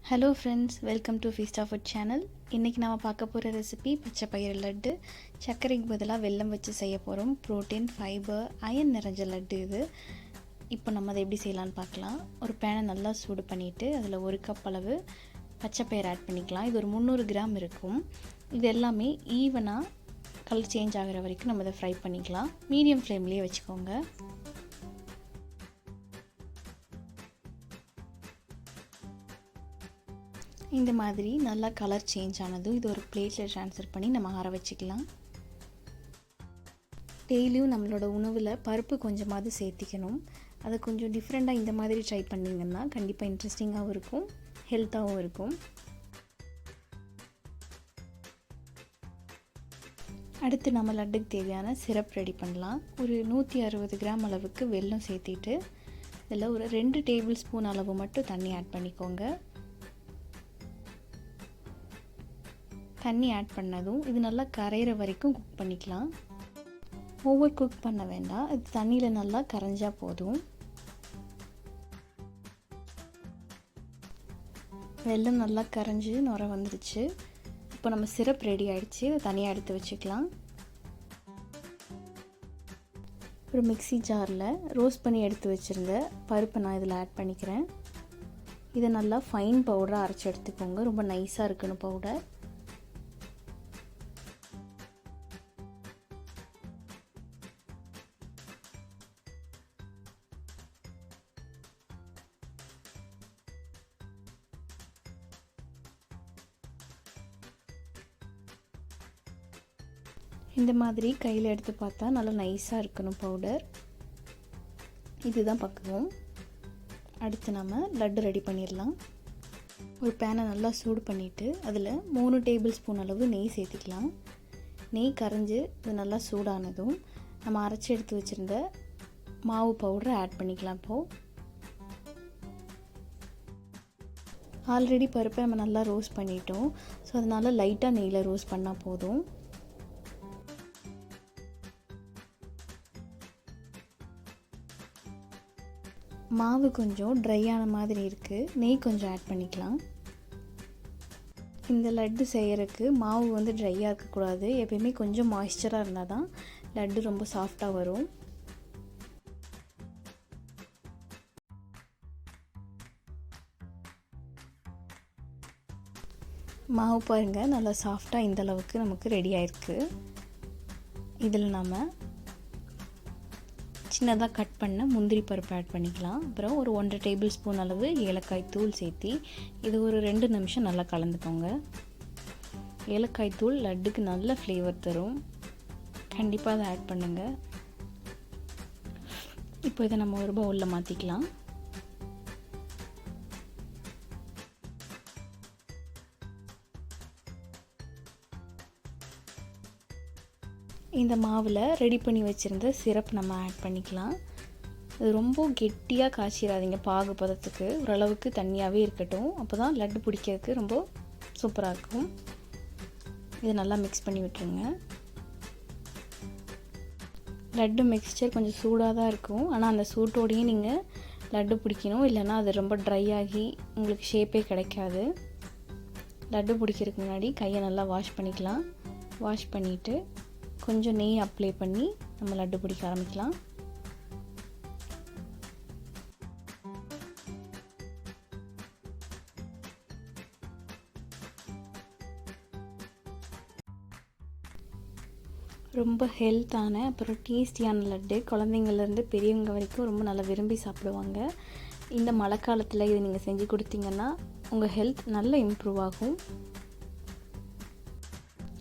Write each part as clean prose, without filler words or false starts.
Hello friends, welcome to feast of food channel. இன்றைக்கி நம்ம பார்க்க போகிற ரெசிபி பச்சை பயிறு லட்டு. சர்க்கரைக்கு பதிலாக வெல்லம் வச்சு செய்ய போகிறோம். ப்ரோட்டீன், ஃபைபர், அயன் நிறைஞ்ச லட்டு இது. இப்போ நம்ம அதை எப்படி செய்யலான்னு பார்க்கலாம். ஒரு பேனை நல்லா சூடு பண்ணிவிட்டு அதில் 1 கப் அளவு பச்சை பயிறு ஆட் பண்ணிக்கலாம். இது ஒரு 300 கிராம் இருக்கும். இது எல்லாமே ஈவனாக கலர் சேஞ்ச் ஆகிற வரைக்கும் நம்ம இதை ஃப்ரை பண்ணிக்கலாம். மீடியம் ஃப்ளேம்லேயே வச்சுக்கோங்க. இந்த மாதிரி நல்லா கலர் சேஞ்ச் ஆனதும் இது ஒரு பிளேட்டில் ட்ரான்ஸ்ஃபர் பண்ணி நம்ம ஆற வச்சுக்கலாம். டெய்லியும் நம்மளோட உணவில் பருப்பு கொஞ்சமாவது சேர்த்திக்கணும். அதை கொஞ்சம் டிஃப்ரெண்ட்டாக இந்த மாதிரி ட்ரை பண்ணிங்கன்னா கண்டிப்பாக இன்ட்ரெஸ்டிங்காகவும் இருக்கும், ஹெல்த்தாகவும் இருக்கும். அடுத்து நம்ம லட்டுக்கு தேவையான சிரப் ரெடி பண்ணலாம். ஒரு 160 கிராம் அளவுக்கு வெல்லம் சேர்த்திட்டு இதில் ஒரு 2 டேபிள் ஸ்பூன் அளவு மட்டும் தண்ணி ஆட் பண்ணிக்கோங்க. தண்ணி ஆட் பண்ணதும் இது நல்லா கரையிற வரைக்கும் குக் பண்ணிக்கலாம். ஓவர் குக் பண்ண வேண்டாம், இது தண்ணியில் நல்லா கரைஞ்சா போதும். வெல்லம் நல்லா கரைஞ்சி நுர வந்துருச்சு. இப்போ நம்ம சிரப் ரெடி ஆகிடுச்சு. இதை தனியாக எடுத்து வச்சுக்கலாம். ஒரு மிக்ஸி ஜாரில் ரோஸ்ட் பண்ணி எடுத்து வச்சுருந்த பருப்பை நான் இதில் ஆட் பண்ணிக்கிறேன். இதை நல்லா ஃபைன் பவுடராக அரைச்சி எடுத்துக்கோங்க. ரொம்ப நைஸாக இருக்கணும் பவுடர். இந்த மாதிரி கையில் எடுத்து பார்த்தா நல்லா நைஸாக இருக்கணும் பவுடர். இதுதான் பக்குவம். அடுத்து நம்ம லட்டு ரெடி பண்ணிடலாம். ஒரு பேனை நல்லா சூடு பண்ணிவிட்டு அதில் 3 டேபிள் ஸ்பூன் அளவு நெய் சேர்த்துக்கலாம். நெய் கரைஞ்சி இது நல்லா சூடானதும் நம்ம அரைச்சி எடுத்து வச்சுருந்த மாவு பவுடரை ஆட் பண்ணிக்கலாம். இப்போது ஆல்ரெடி பருப்பை நம்ம நல்லா ரோஸ்ட் பண்ணிட்டோம். ஸோ அதனால் லைட்டாக நெய்யில் ரோஸ்ட் பண்ணால் போதும். மாவு கொஞ்சம் ட்ரையான மாதிரி இருக்குது. நெய் கொஞ்சம் ஆட் பண்ணிக்கலாம். இந்த லட்டு செய்கிறதுக்கு மாவு வந்து ட்ரையாக இருக்கக்கூடாது. எப்பயுமே கொஞ்சம் மாய்ஸ்சராக இருந்தால் தான் லட்டு ரொம்ப சாஃப்டாக வரும். மாவு பாருங்கள், நல்லா சாஃப்டாக இந்த அளவுக்கு நமக்கு ரெடி ஆயிருக்கு. இதில் நம்ம சின்னதாக கட் பண்ண முந்திரி பருப்பு ஆட் பண்ணிக்கலாம். அப்புறம் ஒரு 1 டேபிள் ஸ்பூன் அளவு ஏலக்காய் தூள் சேர்த்தி இது ஒரு 2 நிமிஷம் நல்லா கலந்துக்கோங்க. ஏலக்காய் தூள் லட்டுக்கு நல்ல ஃப்ளேவர் தரும். கண்டிப்பாக அதை ஆட் பண்ணுங்கள். இப்போ இதை நம்ம ஒரு பவுலில் மாற்றிக்கலாம். இந்த மாவில் ரெடி பண்ணி வச்சுருந்த சிரப் நம்ம ஆட் பண்ணிக்கலாம். இது ரொம்ப கெட்டியாக காய்ச்சிடாதீங்க. பாகு பதத்துக்கு ஓரளவுக்கு தண்ணியாகவே இருக்கட்டும். அப்போ தான் லட்டு பிடிக்கிறதுக்கு ரொம்ப சூப்பராக இருக்கும். இதை நல்லா மிக்ஸ் பண்ணி விட்டுருங்க. லட்டு மிக்ஸ்சர் கொஞ்சம் சூடாக தான் இருக்கும். ஆனால் அந்த சூட்டோடையும் நீங்கள் லட்டு பிடிக்கணும். இல்லைன்னா அது ரொம்ப ட்ரை ஆகி உங்களுக்கு ஷேப்பே கிடைக்காது. லட்டு பிடிக்கிறதுக்கு முன்னாடி கையை நல்லா வாஷ் பண்ணிக்கலாம். வாஷ் பண்ணிவிட்டு கொஞ்சம் நெய் அப்ளை பண்ணி நம்ம லட்டு பிடிக்க ஆரம்பிக்கலாம். ரொம்ப ஹெல்த்தான அப்புறம் டேஸ்டியான லட்டு குழந்தைங்கள்லேருந்து பெரியவங்க வரைக்கும் ரொம்ப நல்லா விரும்பி சாப்பிடுவாங்க. இந்த மழை காலத்தில் இது நீங்கள் செஞ்சு கொடுத்தீங்கன்னா உங்கள் ஹெல்த் நல்லா இம்ப்ரூவ் ஆகும்.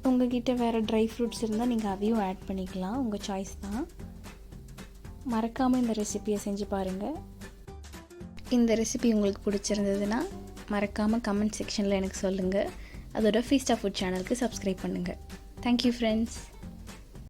உங்கள்கிட்ட வேறு ட்ரை ஃப்ரூட்ஸ் இருந்தால் நீங்கள் அதையும் ஆட் பண்ணிக்கலாம். உங்கள் சாய்ஸ் தான். மறக்காமல் இந்த ரெசிபியை செஞ்சு பாருங்கள். இந்த ரெசிபி உங்களுக்கு பிடிச்சிருந்ததுன்னா மறக்காமல் கமெண்ட் செக்ஷனில் எனக்கு சொல்லுங்கள். அதோட ஃபீஸ்ட் ஆஃப் ஃபுட் சேனலுக்கு சப்ஸ்கிரைப் பண்ணுங்கள். Thank you friends.